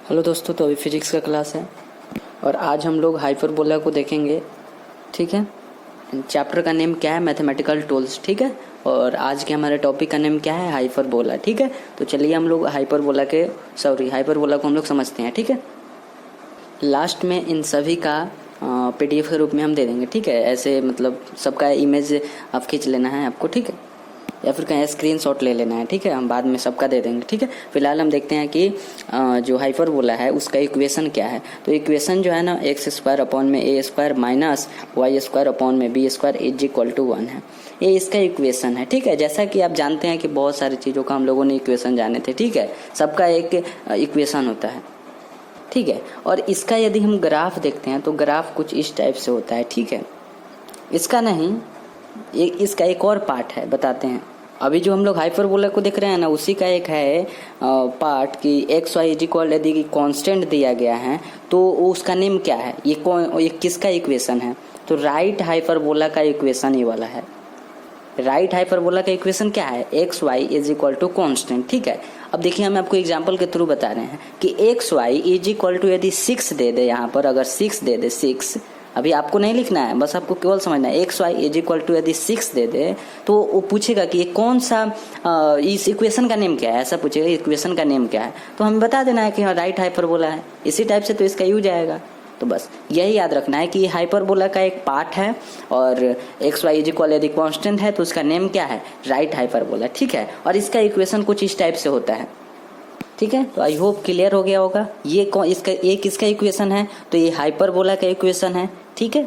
Hello दोस्तों, तो अभी फिजिक्स का क्लास है और आज हम लोग हाइपरबोला को देखेंगे। ठीक है, चैप्टर का नेम क्या है? Mathematical tools. ठीक है, और आज के हमारे टॉपिक का नेम क्या है? हाइपरबोला। ठीक है, तो चलिए हम लोग हाइपरबोला को हम लोग समझते हैं। ठीक है, लास्ट में इन सभी का पीडीएफ के रूप में हम दे देंगे। ठीक है, ऐसे मतलब सबका इमेज आप खींच लेना है आपको। ठीक है, या फिर कहीं स्क्रीनशॉट ले लेना है। ठीक है, हम बाद में सबका दे देंगे। ठीक है, फिलहाल हम देखते हैं कि जो हाइपरबोला है उसका इक्वेशन क्या है। तो इक्वेशन जो है ना, एक्स स्क्वायर अपॉन में A square minus Y square upon में B square is equal to 1 है। ये इसका इक्वेशन है। ठीक है, जैसा कि आप जानते हैं कि बहुत सारी चीज़ों का हम लोगों ने इक्वेशन जाने थे। ठीक है, सबका एक इक्वेशन होता है। ठीक है, और इसका यदि हम ग्राफ देखते हैं तो ग्राफ कुछ इस टाइप से होता है। ठीक है, इसका नहीं, इसका एक और पार्ट है, बताते हैं। अभी जो हम लोग हाइपरबोला को देख रहे हैं ना, उसी का एक है पार्ट कि एक्स वाई इज इक्वल यदि कांस्टेंट दिया गया है तो उसका नेम क्या है? ये किसका इक्वेशन है? तो राइट हाइपरबोला का इक्वेशन ये वाला है। राइट हाइपरबोला का इक्वेशन क्या है? X y is equal to constant. ठीक है, अब देखिए हम आपको एग्जांपल के थ्रू बता रहे हैं कि x y is equal to यदि 6 दे दे, यहाँ पर अगर 6 दे दे, 6 अभी आपको नहीं लिखना है, बस आपको केवल समझना है। X y is equal to यदि 6 दे दे तो वो पूछेगा कि ये कौन सा इस इक्वेशन का नेम क्या है, ऐसा पूछेगा इक्वेशन का नेम क्या है। तो हमें बता देना है कि राइट हाइपरबोला है। इसी टाइप से तो इसका यूज आएगा। तो बस यही याद रखना है कि हाइपरबोला का एक पार्ट है और एक्स वाई इज इक्वल यदि कांस्टेंट है तो उसका नेम क्या है? Right hyperbola. ठीक है, और इसका इक्वेशन कुछ इस टाइप से होता है। ठीक है, तो आई होप क्लियर हो गया होगा। ये किसका इक्वेशन है? तो ये हाइपरबोला का इक्वेशन है। ठीक है,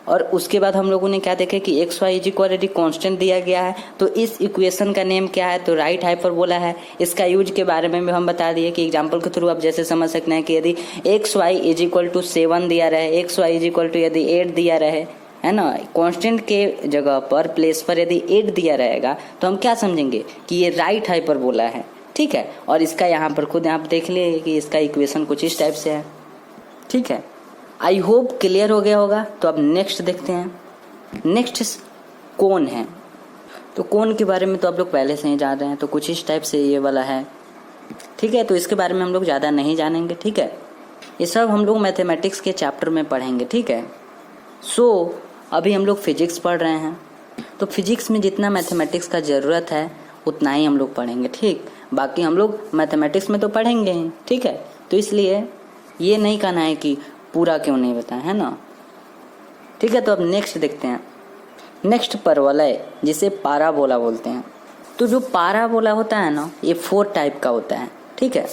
और उसके बाद हम लोगों ने क्या देखा कि एक्स वाई इज इक्वल यदि कांस्टेंट दिया गया है तो इस इक्वेशन का नेम क्या है? तो राइट हाइपरबोला है। इसका यूज के बारे में भी हम बता दिए कि एग्जांपल के थ्रू आप जैसे समझ सकते हैं कि यदि x y is equal to 7 दिया रहे, x y is equal to यदि 8 दिया रहे, है ना, कांस्टेंट के जगह पर प्लेस पर यदि 8 दिया रहेगा तो हम क्या समझेंगे कि ये राइट हाइपरबोला है। ठीक है, और इसका यहाँ पर खुद आप देख लिए कि इसका इक्वेशन कुछ इस टाइप से है। ठीक है, आई होप क्लियर हो गया होगा। तो अब नेक्स्ट देखते हैं। नेक्स्ट कोन है। तो कोन के बारे में तो आप लोग पहले से ही जान रहे हैं, तो कुछ इस टाइप से ये वाला है। ठीक है, तो इसके बारे में हम लोग ज़्यादा नहीं जानेंगे। ठीक है, ये सब हम लोग मैथमेटिक्स के चैप्टर में पढ़ेंगे। ठीक है, सो अभी हम लोग फिजिक्स पढ़ रहे हैं, तो फिजिक्स में जितना मैथमेटिक्स का ज़रूरत है उतना ही हम लोग पढ़ेंगे। ठीक, बाकी हम लोग मैथमेटिक्स में तो पढ़ेंगे ही। ठीक है, तो इसलिए ये नहीं कहना है कि पूरा क्यों नहीं बताया, है ना। ठीक है, तो अब नेक्स्ट देखते हैं। नेक्स्ट परवलय, जिसे पाराबोला बोलते हैं। तो जो पाराबोला होता है ना, ये 4 टाइप का होता है। ठीक है,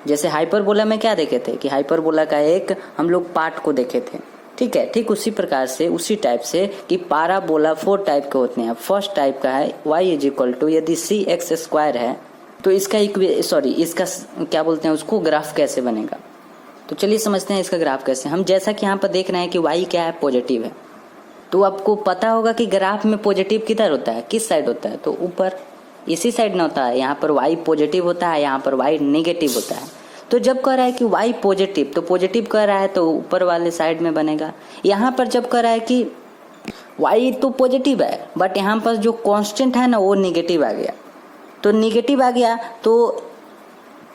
जैसे हाइपरबोला में क्या देखे थे कि हाइपरबोला का एक हम लोग पार्ट को देखे थे। ठीक है, ठीक उसी प्रकार से उसी टाइप से कि पाराबोला 4 टाइप के होते हैं। फर्स्ट टाइप का है वाई इज इक्वल टू यदि सी एक्स स्क्वायर है तो इसका इसका क्या बोलते हैं उसको, ग्राफ कैसे बनेगा। तो चलिए समझते हैं इसका ग्राफ कैसे। हम जैसा कि यहाँ पर देख रहे हैं कि y क्या है? पॉजिटिव है। तो आपको पता होगा कि ग्राफ में पॉजिटिव किधर होता है, किस साइड होता है? तो ऊपर, इसी साइड ना होता है। यहाँ पर y पॉजिटिव होता है, यहाँ पर y नेगेटिव होता है। तो जब कह रहा है कि y पॉजिटिव, तो पॉजिटिव कह रहा है तो ऊपर वाले साइड में बनेगा। यहाँ पर जब कह रहा है कि y तो पॉजिटिव है बट यहाँ पर जो कांस्टेंट है ना वो नेगेटिव आ गया, तो नेगेटिव आ गया तो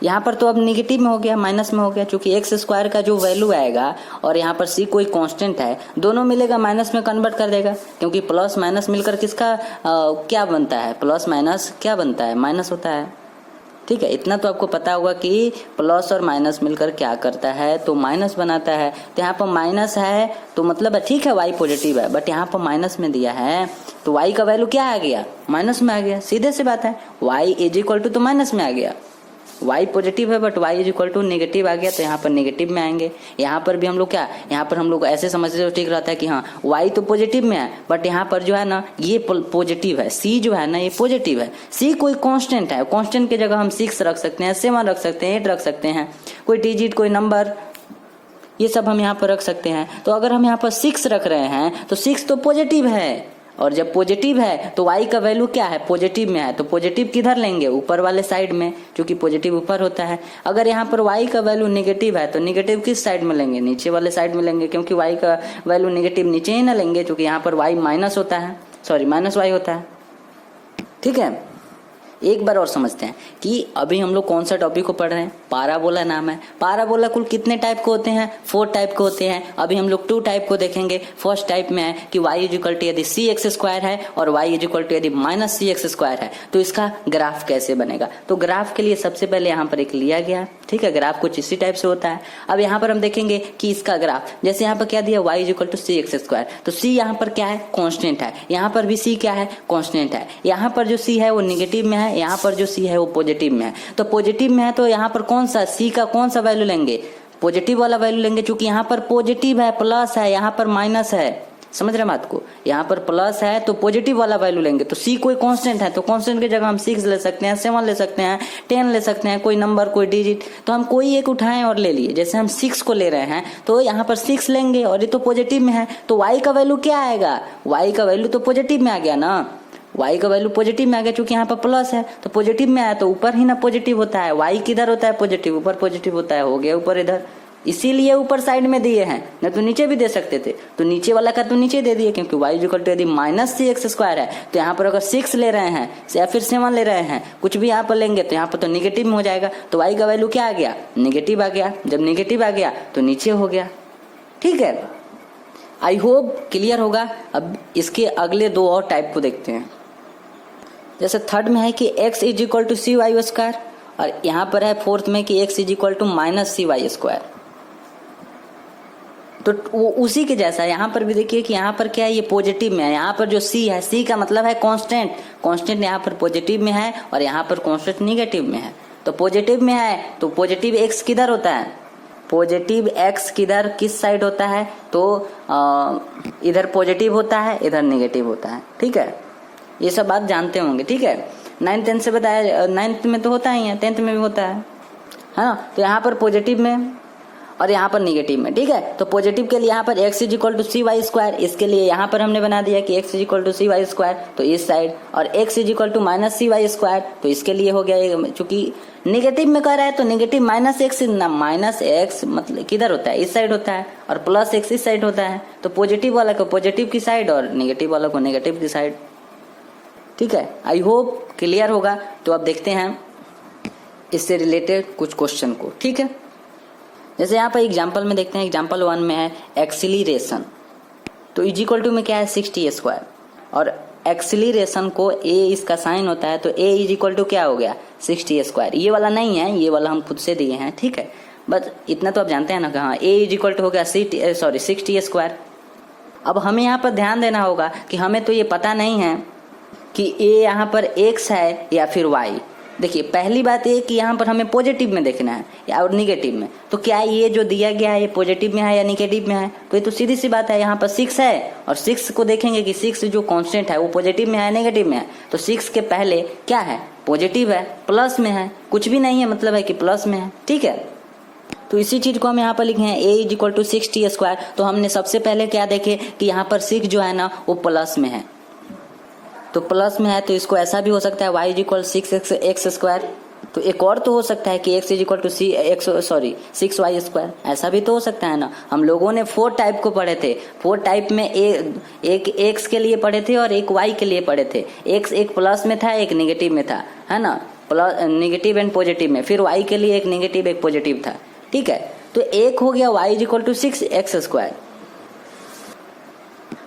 यहाँ पर तो अब नेगेटिव में हो गया, माइनस में हो गया, क्योंकि एक्स स्क्वायर का जो वैल्यू आएगा और यहाँ पर सी कोई कांस्टेंट है, दोनों मिलेगा माइनस में कन्वर्ट कर देगा, क्योंकि प्लस माइनस मिलकर किसका क्या बनता है? प्लस माइनस क्या बनता है? माइनस होता है। ठीक है, इतना तो आपको पता होगा कि प्लस और माइनस मिलकर क्या करता है? तो माइनस बनाता है। तो यहाँ पर माइनस है तो मतलब ठीक है वाई पॉजिटिव है, बट यहाँ पर माइनस में दिया है तो वाई का वैल्यू क्या आ गया? माइनस में आ गया। सीधे से बात है, वाई इज इक्वल टू तो माइनस में आ गया। y पॉजिटिव है but y is equal to negative आ गया तो यहाँ पर नेगेटिव में आएंगे। यहाँ पर भी हम लोग क्या, यहाँ पर हम लोग ऐसे समझते तो ठीक रहता है कि हाँ y तो पॉजिटिव में है बट यहाँ पर जो है ना ये पॉजिटिव है, c जो है ना ये पॉजिटिव है। c कोई कांस्टेंट है, कांस्टेंट की जगह हम 6 रख सकते हैं, 7 रख सकते हैं, 8 रख सकते हैं, कोई डिजिट कोई नंबर, ये सब हम यहाँ पर रख सकते हैं। तो अगर हम यहाँ पर 6 रख रहे हैं तो 6 तो पॉजिटिव है, और जब पॉजिटिव है तो y का वैल्यू क्या है? पॉजिटिव में है, तो पॉजिटिव किधर लेंगे? ऊपर वाले साइड में, क्योंकि पॉजिटिव ऊपर होता है। अगर यहाँ पर y का वैल्यू नेगेटिव है तो नेगेटिव किस साइड में लेंगे? नीचे वाले साइड में लेंगे, क्योंकि y का वैल्यू नेगेटिव नीचे ही ना लेंगे, क्योंकि यहाँ पर y माइनस होता है, माइनस y होता है। ठीक है, एक बार और समझते हैं कि अभी हम लोग कौन सा टॉपिक को पढ़ रहे हैं, पाराबोला नाम है। पाराबोला कुल कितने टाइप के होते हैं, 4 टाइप के होते हैं। अभी हम लोग 2 टाइप को देखेंगे। फर्स्ट टाइप में है कि y इक्वल टू यदि सी एक्स स्क्वायर है और y इक्वल टू यदि माइनस सी एक्स स्क्वायर है तो इसका ग्राफ कैसे बनेगा। तो ग्राफ के लिए सबसे पहले यहाँ पर एक लिया गया, ठीक है, ग्राफ कुछ इसी टाइप से होता है। अब यहाँ पर हम देखेंगे कि इसका ग्राफ, जैसे यहाँ पर क्या दिया y equal to c x square, तो c यहाँ पर क्या है, कांस्टेंट है। यहाँ पर भी c क्या है, कांस्टेंट है। यहाँ पर जो c है वो निगेटिव में है, यहाँ पर जो c है वो पॉजिटिव में है। तो पॉजिटिव में है तो यहाँ पर कौन सा c का कौन सा वैल्यू लेंगे, पॉजिटिव वाला वैल्यू लेंगे, क्योंकि यहाँ पर पॉजिटिव है, प्लस है, यहाँ पर माइनस है। समझ रहे बात को, यहाँ पर प्लस है तो पॉजिटिव वाला वैल्यू लेंगे। तो c कोई कांस्टेंट है तो कांस्टेंट की जगह हम 6 ले सकते हैं, 7 ले सकते हैं, 10 ले सकते हैं, कोई नंबर कोई डिजिट। तो हम कोई एक उठाएं और ले लिए, जैसे हम 6 को ले रहे हैं तो यहाँ पर 6 लेंगे और ये तो पॉजिटिव में है तो y का वैल्यू क्या आएगा, y का वैल्यू तो पॉजिटिव में आ गया ना, y का वैल्यू पॉजिटिव में आ गया, क्योंकि यहाँ पर प्लस है तो पॉजिटिव में आया तो ऊपर ही ना पॉजिटिव होता है, y किधर होता है पॉजिटिव, ऊपर पॉजिटिव होता है, हो गया ऊपर इधर, इसीलिए ऊपर साइड में दिए हैं, नहीं तो नीचे भी दे सकते थे। तो नीचे वाला का तो नीचे दे दिए, क्योंकि y इक्वल टू यदि माइनस सी एक्स स्क्वायर है तो यहाँ पर अगर 6 ले रहे हैं या फिर 7 ले रहे हैं, कुछ भी यहाँ पर लेंगे तो यहाँ पर तो निगेटिव में हो जाएगा। तो y का वैल्यू क्या आ गया, निगेटिव आ गया। जब निगेटिव आ गया तो नीचे हो गया, ठीक है। आई होप क्लियर होगा। अब इसके अगले 2 और टाइप को देखते हैं। जैसे थर्ड में है कि x is equal to c y square, और यहाँ पर है फोर्थ में कि x is equal to minus c y square. तो वो उसी के जैसा यहाँ पर भी देखिए कि यहाँ पर क्या है, ये पॉजिटिव में है। यहाँ पर जो c है, c का मतलब है कांस्टेंट, कांस्टेंट यहाँ पर पॉजिटिव में है और यहाँ पर कांस्टेंट निगेटिव में है। तो पॉजिटिव में है तो पॉजिटिव x किधर होता है, पॉजिटिव x किधर किस साइड होता है, तो इधर पॉजिटिव होता है, इधर निगेटिव होता है, ठीक है। ये सब बात जानते होंगे, ठीक है। 9th 10th से बताया, 9th में तो होता ही है, 10th में भी होता है ना। तो यहाँ पर पॉजिटिव में और यहाँ पर निगेटिव में, ठीक है। तो पॉजिटिव के लिए यहाँ पर x is equal to c y square, इसके लिए यहाँ पर हमने बना दिया कि x is equal to c y square, तो इस साइड, और x is equal to minus c y square, तो इसके लिए हो गया, चूंकि निगेटिव में कह रहा है तो negative minus x, minus x मतलब किधर होता है, इस साइड होता है, और प्लस एक्स इस साइड होता है। तो पॉजिटिव वाला को पॉजिटिव की साइड और निगेटिव वाला को निगेटिव की साइड, ठीक है। आई होप क्लियर होगा। तो अब देखते हैं इससे रिलेटेड कुछ क्वेश्चन को, ठीक है। जैसे यहाँ पर एग्जाम्पल में देखते हैं, एग्जाम्पल 1 में है एक्सीलरेशन, तो इज इक्वल टू में क्या है 60 स्क्वायर, और एक्सीलरेशन को a इसका साइन होता है तो a इज इक्वल टू क्या हो गया 60 स्क्वायर। ये वाला नहीं है, ये वाला हम खुद से दिए हैं, ठीक है। बस इतना तो आप जानते हैं ना कि हाँ a इज इक्वल टू हो गया 60 स्क्वायर। अब हमें यहाँ पर ध्यान देना होगा कि हमें तो ये पता नहीं है कि a यहाँ पर x है या फिर y। देखिए पहली बात ये कि यहाँ पर हमें पॉजिटिव में देखना है या और निगेटिव में, तो क्या ये जो दिया गया है ये पॉजिटिव में है या निगेटिव में है, तो ये तो सीधी सी बात है। यहाँ पर 6 है और 6 को देखेंगे कि 6 जो कांस्टेंट है वो पॉजिटिव में है नेगेटिव में है, तो 6 के पहले क्या है पॉजिटिव है, प्लस में है, कुछ भी नहीं है मतलब है कि प्लस में है, ठीक है। तो इसी चीज को हम यहाँ पर लिखे हैं a is equal to 60 square. तो हमने सबसे पहले क्या देखे कि यहाँ पर 6 जो है ना वो प्लस में है, तो प्लस में है तो इसको ऐसा भी हो सकता है y is equal 6x square. तो एक और तो हो सकता है कि x is equal to 6y square, ऐसा भी तो हो सकता है ना। हम लोगों ने 4 टाइप को पढ़े थे, 4 टाइप में एक x के लिए पढ़े थे और एक y के लिए पढ़े थे। x एक प्लस में था एक निगेटिव में था, है ना, प्लस निगेटिव एंड पॉजिटिव में, फिर y के लिए एक निगेटिव एक पॉजिटिव था, ठीक है। तो एक हो गया y is equal to 6x square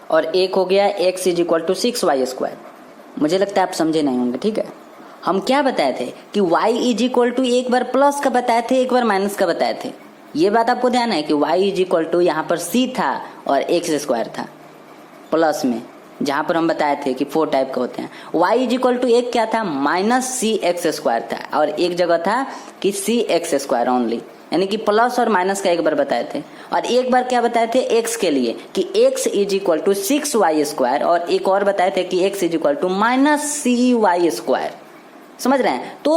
और एक हो गया x is equal to 6y square. मुझे लगता है आप समझे नहीं होंगे, ठीक है। हम क्या बताए थे कि y इज इक्वल टू एक बार प्लस का बताए थे एक बार माइनस का बताए थे। ये बात आपको ध्यान है कि y इज इक्वल टू यहाँ पर c था और x स्क्वायर था प्लस में, जहां पर हम बताए थे कि 4 टाइप के होते हैं। y इज इक्वल टू एक क्या था माइनस सी एक्स स्क्वायर था और एक जगह था कि सी एक्स स्क्वायर ओनली, यानी कि प्लस और माइनस का एक बार बताए थे। और एक बार क्या बताए थे x के लिए कि x is equal to 6y square, और एक और बताए थे कि x is equal to minus c y square. समझ रहे हैं। तो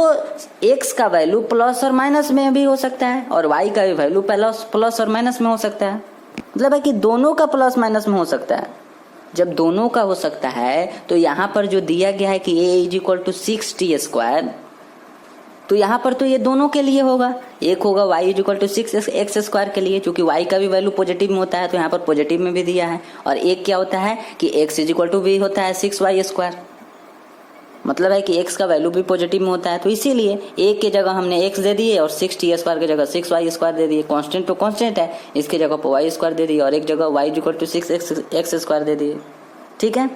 x का वैल्यू प्लस और माइनस में भी हो सकता है और y का भी वैल्यू प्लस और माइनस में हो सकता है, मतलब है कि दोनों का प्लस माइनस में हो सकता है। जब दोनों का हो सकता है तो यहाँ पर जो दिया गया है कि a is equal to 6t square, तो यहाँ पर तो ये दोनों के लिए होगा। एक होगा y is equal to 6x square के लिए, क्योंकि y का भी वैल्यू पॉजिटिव में होता है तो यहाँ पर पॉजिटिव में भी दिया है। और एक क्या होता है कि x इज इक्वल टू भी होता है 6y स्क्वायर, मतलब है कि x का वैल्यू भी पॉजिटिव में होता है, तो इसीलिए a की जगह हमने x दे दिए और 6t² की जगह 6y² दे दिए। कांस्टेंट तो कांस्टेंट है, इसकी जगह पर y² दे दिए और एक जगह y = 6x² दे दिए। ठीक है,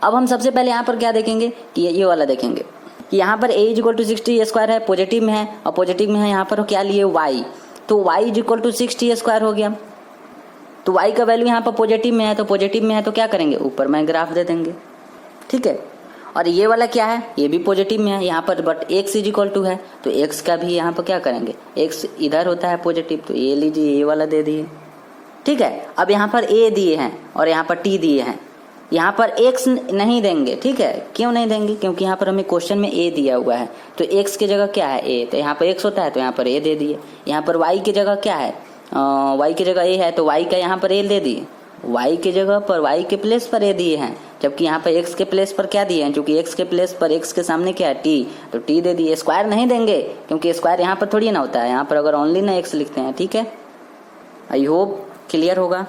अब हम सबसे पहले यहाँ पर क्या देखेंगे कि ये वाला देखेंगे कि यहाँ पर a = 6t² है, पॉजिटिव में है, और पॉजिटिव में है यहाँ पर क्या लिए y, तो y = 6t² हो गया। तो y का वैल्यू यहाँ पर पॉजिटिव में है, तो पॉजिटिव में है तो क्या करेंगे, ऊपर में ग्राफ दे देंगे। ठीक है, और ये वाला क्या है, ये भी पॉजिटिव में है यहाँ पर, बट x = है, तो x का भी यहाँ पर क्या करेंगे, x इधर होता है पॉजिटिव, तो ये लीजिए, ये वाला दे दिए। ठीक है, अब यहाँ पर a दिए हैं और यहाँ पर t दिए हैं, यहाँ पर x नहीं देंगे। ठीक है, क्यों नहीं देंगे, क्योंकि यहाँ पर हमें क्वेश्चन में a दिया हुआ है, तो x की जगह क्या है a, तो यहाँ पर x होता है तो यहाँ पर a दे दिए। यहाँ पर y की जगह क्या है, y की जगह a है, तो y का यहाँ पर a दे दिए। y की जगह पर y के प्लेस पर a दिए हैं, जबकि यहाँ पर x के प्लेस पर क्या दिए हैं, क्योंकि x के प्लेस पर x के सामने क्या है t, तो t दे दिए। स्क्वायर नहीं देंगे क्योंकि स्क्वायर यहाँ पर थोड़ी ना होता है, यहाँ पर अगर ओनली ना x लिखते हैं। ठीक है, आई होप क्लियर होगा।